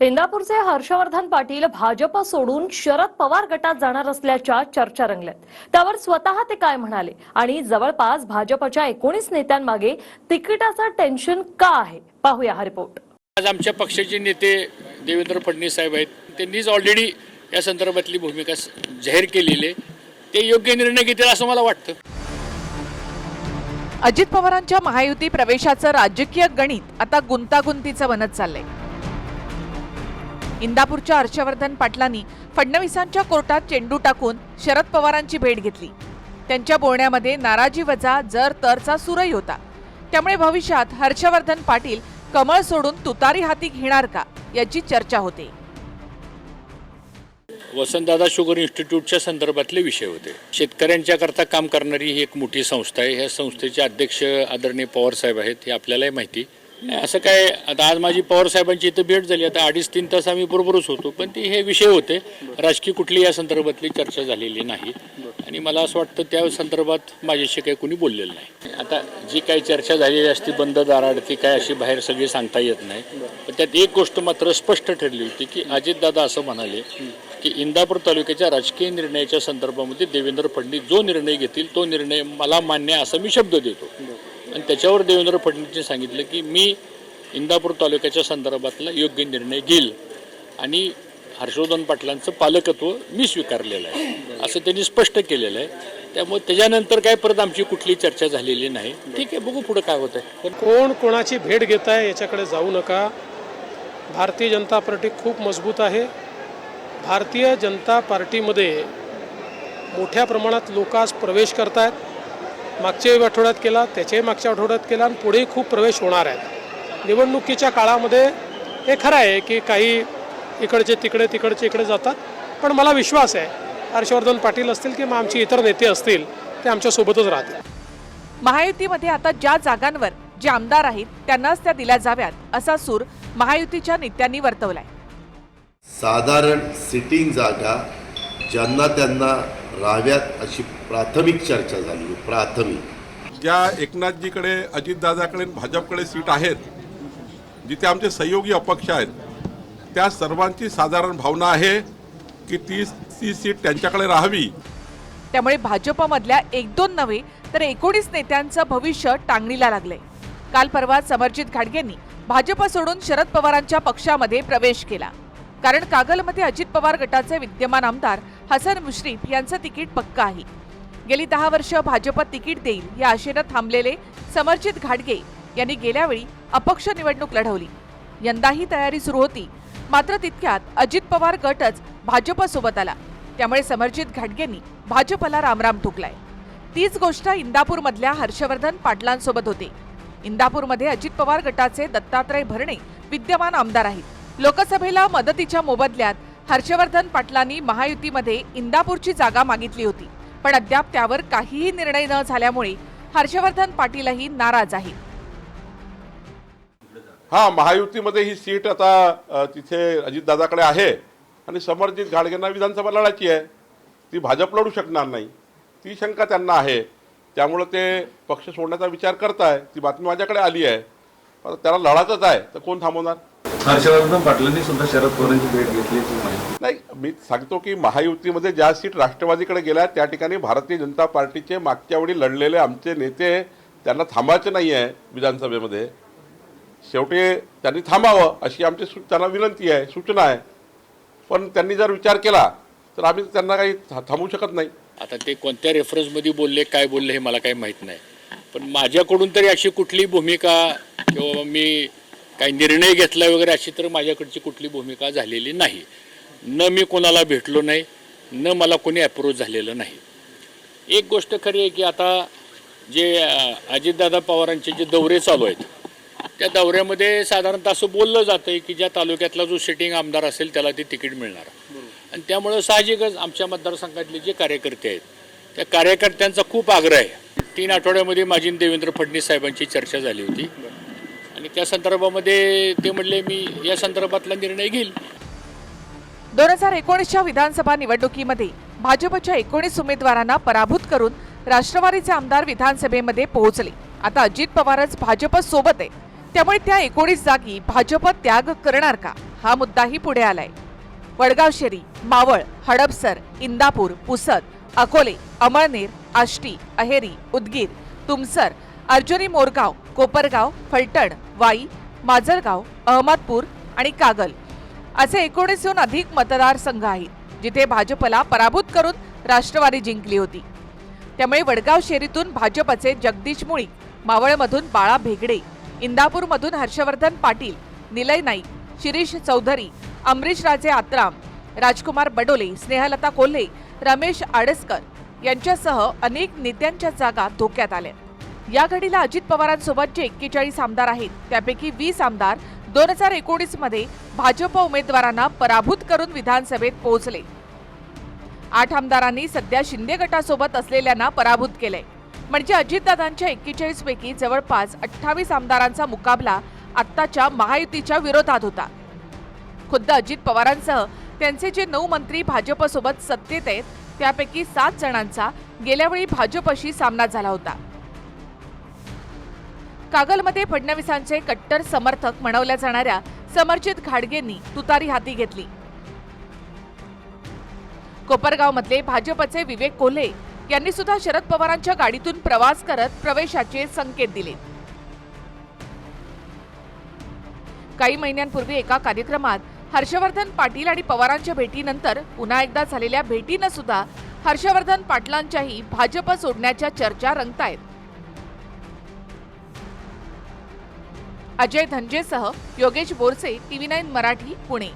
इंदापूरचे हर्षवर्धन पाटील भाजप सोडून शरद पवार गटात जाणार असल्याच्या चर्चा रंगल्यात। त्यावर स्वतः ते काय म्हणाले आणि जवळपास भाजपच्या 19 नेत्यांमागे तिकिटाचं टेन्शन का आहे, पाहूया हा रिपोर्ट। आज आमच्या पक्षाचे नेते देवेंद्र फडणवीस साहेब आहेत, त्यांनीच ऑलरेडी या संदर्भातली भूमिका जाहीर केलेली आहे। ते योग्य निर्णय घेतील असं मला वाटतं। अजित पवारांच्या महायुती प्रवेशाचं राजकीय गणित आता गुंतागुंतीचं बनत चाललंय। इंदापूरच्या हर्षवर्धन पाटलांनी फडणवीसांच्या कोर्टात चेंडू टाकून शरद पवारांची भेट घेतली। त्यांच्या बोलण्यामध्ये नाराजी वजा जर तरचा सूरही होता। त्यामुळे भविष्यात हर्षवर्धन पाटील कमळ सोडून तुतारी हाती घेणार का याची चर्चा होते। वसंतदादा शुगर इन्स्टिट्यूटच्या संदर्भातले विषय होते। शेतकऱ्यांच्या करता काम करणारी ही एक मोठी संस्था आहे। ह्या संस्थेचे अध्यक्ष आदरणीय पवार साहेब आहेत, हे आपल्यालाही माहिती। असं काय आता आज माझी पवार साहेबांची इथं भेट झाली, आता 2.5-3 तास आम्ही बरोबरच होतो, पण ते हे विषय होते। राजकीय कुठली या संदर्भातली चर्चा झालेली नाही आणि मला असं वाटतं त्या संदर्भात माझ्याशी काही कोणी बोललेलं नाही। आता जी काही चर्चा झालेली असती बंद दाराआड, ती काय अशी बाहेर सगळी सांगता येत नाही। पण त्यात एक गोष्ट मात्र स्पष्ट ठरली होती की अजितदादा असं म्हणाले की इंदापूर तालुक्याच्या राजकीय निर्णयाच्या संदर्भामध्ये देवेंद्र फडणवीस जो निर्णय घेतील तो निर्णय मला मान्य आहे असं मी शब्द देतो। आणि त्याच्यावर देवेंद्र फडणवीसने सांगितलं की मी इंदापूर तालुक्याच्या संदर्भातला योग्य निर्णय घेईल आणि हर्षवर्धन पाटलांचं पालकत्व मी स्वीकारलेलं आहे असं त्यांनी स्पष्ट केलेलं आहे। त्यामुळे त्याच्यानंतर काय परत आमची कुठली चर्चा झालेली नाही। ठीक आहे, बघू पुढे काय होत आहे। कोण कोणाची भेट घेत आहे याच्याकडे जाऊ नका। भारतीय जनता पार्टी खूप मजबूत आहे। भारतीय जनता पार्टीमध्ये मोठ्या प्रमाणात लोक आज प्रवेश करत आहेत। मागच्या आठवड्यात केला, त्याच्याही मागच्या आठवड्यात केला आणि पुढेही खूप प्रवेश होणार आहेत। निवडणुकीच्या काळामध्ये हे खरं आहे की काही इकडचे तिकडे तिकडचे इकडे जातात, पण मला विश्वास आहे हर्षवर्धन पाटील असतील किंवा आमचे इतर नेते असतील ते आमच्यासोबतच राहतील। महायुतीमध्ये आता ज्या जागांवर जे आमदार आहेत त्यांनाच त्या दिल्या जाव्यात असा सूर महायुतीच्या नेत्यांनी वर्तवलाय। साधारण सिटिंग जागा ज्यांना त्यांना राहाव्यात अशी प्राथमिक चर्चा झाली। प्राथमिक ज्या एकनाथजीकडे, अजितदादाकडे, भाजपकडे सीट आहेत, जिथे आमचे सहयोगी अपक्ष आहेत, त्या सर्वांची साधारण भावना आहे की ती सीट त्यांच्याकडे राहावी। त्यामुळे भाजपमधल्या 1-2 नव्हे तर 19 नेत्यांचं भविष्य टांगणीला लागलंय। काल परवा समरजित घाटगेंनी भाजप सोडून शरद पवारांच्या पक्षामध्ये प्रवेश केला, कारण कागलमध्ये अजित पवार गटाचे विद्यमान आमदार हसन मुश्रीफ यांचं तिकीट पक्का आहे। गेली 10 वर्ष भाजप तिकीट देईल या आशेनं थांबलेले समरजित घाटगे यांनी गेल्या वेळी अपक्ष निवडणूक लढवली। यंदाही तयारी सुरू होती, मात्र तितक्यात अजित पवार गटच भाजपसोबत आला। त्यामुळे समरजित घाटगेंनी भाजपला रामराम ठोकलाय। तीच गोष्ट इंदापूरमधल्या हर्षवर्धन पाटलांसोबत होते। इंदापूरमध्ये अजित पवार गटाचे दत्तात्रय भरणे विद्यमान आमदार आहेत। लोकसभेला मदतीच्या मोबदल्यात हर्षवर्धन पाटलांनी महायुतीमध्ये इंदापूरची जागा मागितली होती, पण अद्याप त्यावर काहीही निर्णय न झाल्यामुळे हर्षवर्धन पाटीलही नाराज आहेत। महायुतीमध्ये ही सीट आता तिथे अजितदादाकडे आहे आणि समरजित घाटगेंना विधानसभा लढायची आहे, ती भाजप लढू शकणार नाही, ती शंका त्यांना आहे। त्यामुळे ते पक्ष सोडण्याचा विचार करताय। ती बातमी माझ्याकडे आली आहे, त्याला लढायचंच आहे तर कोण थांबवणार? हर्षवर्धन पाटलांनी सुद्धा शरद पवारांची भेट घेतल्याची माहिती नाही। मी सांगतो की महायुतीमध्ये ज्या सीट राष्ट्रवादीकडे गेल्या त्या ठिकाणी भारतीय जनता पार्टीचे मागच्या वेळी लढलेले आमचे नेते, त्यांना थांबायचे नाही आहे विधानसभेमध्ये। शेवटी त्यांनी थांबावं अशी आमची त्यांना विनंती आहे, सूचना आहे। पण त्यांनी जर विचार केला तर आम्ही त्यांना काही थांबवू शकत नाही। आता ते कोणत्या रेफरन्समध्ये बोलले, काय बोलले हे मला काही माहीत नाही, पण माझ्याकडून तरी अशी कुठली भूमिका किंवा मी काही निर्णय घेतला वगैरे अशी तर माझ्याकडची कुठली भूमिका झालेली नाही। न मी कोणाला भेटलो नाही, न मला कोणी अप्रोच झालेलं नाही। एक गोष्ट खरी आहे की आता जे अजितदादा पवारांचे जे दौरे चालू आहेत त्या दौऱ्यामध्ये साधारणतः असं बोललं जातं की ज्या तालुक्यातला जो सिटिंग आमदार असेल त्याला ते तिकीट मिळणार। आणि त्यामुळं साहजिकच आमच्या मतदारसंघातले जे कार्यकर्ते आहेत त्या कार्यकर्त्यांचा खूप आग्रह आहे। 3 आठवड्यामध्ये माझी देवेंद्र फडणवीस साहेबांची चर्चा झाली होती आणि त्या संदर्भामध्ये ते म्हणले मी या संदर्भातला निर्णय घेईल। 2019च्या विधानसभा निवडणुकीमध्ये भाजपच्या 19 उमेदवारांना पराभूत करून राष्ट्रवादीचे आमदार विधानसभेमध्ये पोहोचले। आता अजित पवारच भाजप सोबत आहे, त्यामुळे त्या 19 जागी भाजप त्याग करणार का हा मुद्दाही पुढे आलाय. वडगाव शेरी, मावळ, हडपसर, इंदापूर, पुसद, अकोले, अमळनेर, आष्टी, अहेरी, उदगीर, तुमसर, अर्जुनी मोरगाव, कोपरगाव, फलटण, वाई, माजलगाव, अहमदपूर आणि कागल असे 19हून अधिक मतदारसंघ आहेत जिथे भाजपला पराभूत करून राष्ट्रवादी जिंकली होती. त्यामुळे वडगाव शेरीतून भाजपचे जगदीश मुळीक, मावळमधून बाळा भेगडे, इंदापूरमधून हर्षवर्धन पाटील, निलय नाईक, शिरीष चौधरी, अमरीश राजे आत्राम, राजकुमार बडोले, स्नेहलता कोल्हे, रमेश आडसकर यांच्यासह अनेक नेत्यांच्या जागा धोक्यात आल्या. या घडीला अजित पवारांसोबत जे 41 आमदार आहेत त्यापैकी 20 आमदार 2019 मध्ये भाजप उमेदवारांना पराभूत करून विधानसभेत पोहोचले. 8 आमदारांनी सध्या शिंदे गटासोबत असलेल्यांना पराभूत केलंय. म्हणजे अजितदादांच्या 41 पैकी जवळपास 28 आमदारांचा मुकाबला आत्ताच्या महायुतीच्या विरोधात होता. खुद्द अजित पवारांसह त्यांचे जे 9 मंत्री भाजपसोबत सत्तेत आहेत त्यापैकी 7 जणांचा गेल्यावेळी भाजपशी सामना झाला होता. कागलमध्ये फडणवीसांचे कट्टर समर्थक म्हणवल्या जाणाऱ्या समरजित घाडगेंनी तुतारी हाती घेतली. कोपरगावमधले भाजपचे विवेक कोल्हे यांनी सुद्धा शरद पवारांच्या गाडीतून प्रवास करत प्रवेशाचे संकेत दिले. काही महिन्यांपूर्वी एका कार्यक्रमात हर्षवर्धन पाटील आणि पवारांच्या भेटीनंतर पुन्हा एकदा झालेल्या भेटीनं सुद्धा हर्षवर्धन पाटलांच्याही भाजप सोडण्याच्या चर्चा रंगतायत. अजय धनजेसह योगेश बोरसे, TV9 मराठी, पुणे.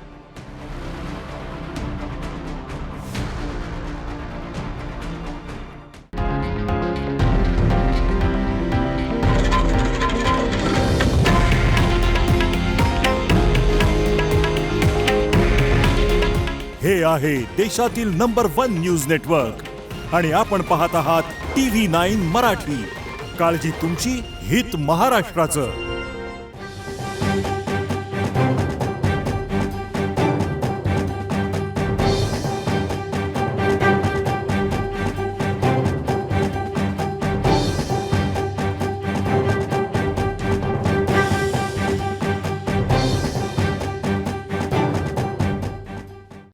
हे आहे देशातील नंबर 1 न्यूज नेटवर्क आणि आपण पाहत आहात TV9 मराठी. काळजी तुमची, हित महाराष्ट्राचं.